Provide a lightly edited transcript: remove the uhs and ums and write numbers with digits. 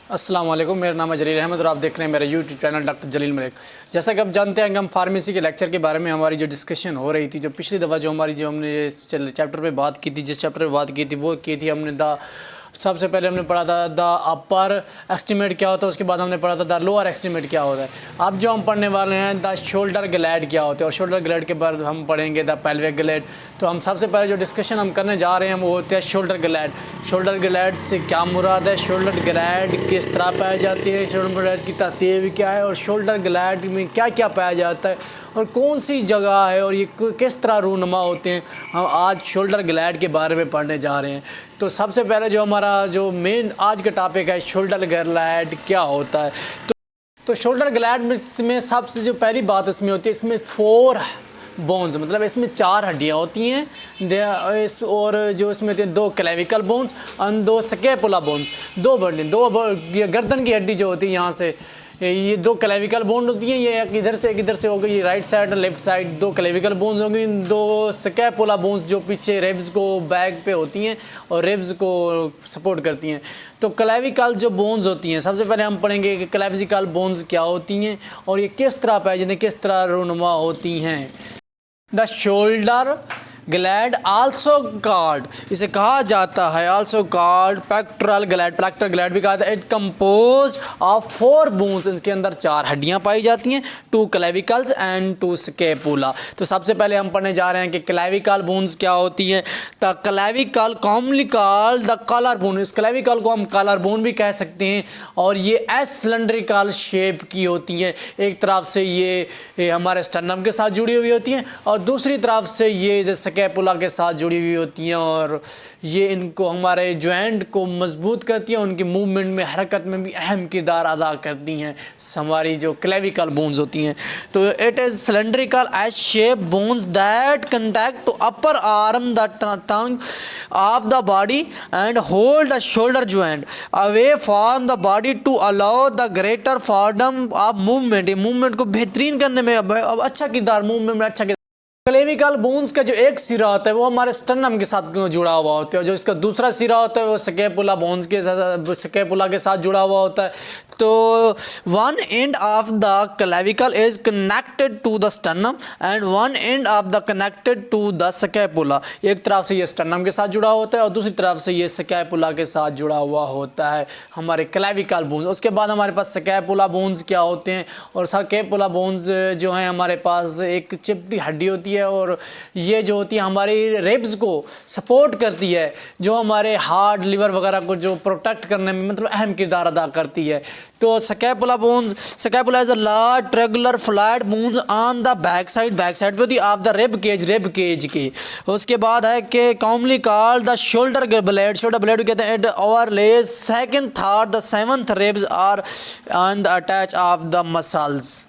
अस्सलाम वालेकुम, मेरा नाम है जलील अहमद और आप देख रहे हैं मेरा यूट्यूब चैनल डॉक्टर जलील मलिक। जैसा कि आप जानते हैं कि हम फार्मेसी के लेक्चर के बारे में हमारी जो डिस्कशन हो रही थी, जो पिछली दफ़ा जो हमने इस चैप्टर पे बात की थी, जिस चैप्टर पे बात की थी वो की थी हमने सबसे पहले हमने पढ़ा था द अपर एस्टिमेट क्या होता है, उसके बाद हमने पढ़ा था द लोअर एस्टिमेट क्या होता है। अब जो हम पढ़ने वाले हैं द शोल्डर ग्लैड क्या होते हैं, और शोल्डर ग्लैड के बाद हम पढ़ेंगे द पेल्विक ग्लैड। तो हम सबसे पहले जो डिस्कशन हम करने जा रहे हैं वो होते हैं शोल्डर ग्लैड। शोल्डर ग्लैड से क्या मुराद है, शोल्डर ग्लैड किस तरह पाई जाती है, शोल्डर ग्लैड की तरतीब क्या है, और शोल्डर ग्लैड में क्या क्या पाया जाता है और कौन सी जगह है और ये किस तरह रूनुमा होते हैं। हम आज शोल्डर ग्लैड के बारे में पढ़ने जा रहे हैं। तो सबसे पहले जो हमारा जो मेन आज का टॉपिक है शोल्डर ग्लैड क्या होता है। तो शोल्डर ग्लैड में सबसे जो पहली बात इसमें होती है, इसमें 4 बोन्स, मतलब इसमें 4 हड्डियाँ होती हैं और जो इसमें होती हैं 2 क्लेविकल बोन्स और 2 स्कैपुला बोन्स। दो गर्दन की हड्डी जो होती है यहाँ से ये 2 क्लेविकल बोन होती हैं, ये एक इधर से हो गई, ये राइट साइड और लेफ्ट साइड 2 क्लेविकल बोन्स होंगी। 2 स्कैपुला बोन्स जो पीछे रिब्स को बैक पे होती हैं और रिब्स को सपोर्ट करती हैं। तो क्लेविकल जो बोन्स होती हैं, सबसे पहले हम पढ़ेंगे कि क्लेविकल बोन्स क्या होती हैं और ये किस तरह पाई जाती हैं, किस तरह रूनुमा होती हैं। The shoulder glad also called, इसे कहा जाता है also called pectoral glad, pectoral glad भी कहा जाता है। इट कंपोज ऑफ 4 बोन्स, इसके अंदर 4 हड्डियां पाई जाती हैं, 2 क्लेविकल्स एंड 2 स्कैपुला। तो सबसे पहले हम पढ़ने जा रहे हैं कि क्लेविकल बोन्स क्या होती हैं। The clavicle commonly called the collar bone, इस क्लेविकल को हम कॉलर बोन भी कह सकते हैं और ये सिलेंड्रिकल शेप की होती हैं। एक तरफ से ये हमारे स्टर्नम के साथ जुड़ी हुई होती हैं और दूसरी तरफ से ये स्कैपुला के साथ जुड़ी हुई होती हैं और ये इनको हमारे जॉइंट को मजबूत करती हैं, उनकी मूवमेंट में, हरकत में भी अहम किरदार अदा करती हैं हमारी जो क्लेविकल बोन्स होती हैं। तो it is cylindrical as shape bones that contact to upper arm the tongue of the body and hold the shoulder joint away from the body to allow the greater freedom of movement. ये movement को बेहतरीन करने में अच्छा किरदार, movement में अच्छा। Clavicle bones का जो एक सिरा होता है वो हमारे स्टर्नम के साथ जुड़ा हुआ होता है, जो इसका दूसरा सिरा होता है वो स्कैपुला बोन्स के स्कैपुला के साथ जुड़ा हुआ होता है। तो one end of the clavicle is connected to the sternum and one end of the connected to the scapula. एक तरफ से ये स्टर्नम के साथ जुड़ा होता है और दूसरी तरफ से ये स्कैपुला के साथ जुड़ा हुआ होता है हमारे क्लेविकल बोन्स। उसके बाद हमारे पास स्कैपुला बोन्स क्या होते हैं, और स्कैपुला बोन्स जो हैं हमारे पास एक चिपटी हड्डी होती है और ये जो होती है हमारी रिब्स को सपोर्ट करती है, जो हमारे हार्ट, लिवर वगैरह को जो प्रोटेक्ट करने में मतलब अहम किरदार अदा करती है। तो scapula bones, scapula is a large irregular flat bones on the back side पे होती है ऑफ द रिब केज के। उसके बाद है कि commonly called the shoulder blade, shoulder blade कहते हैं। It overlays second, third, the 7th ribs are on the attach of the muscles.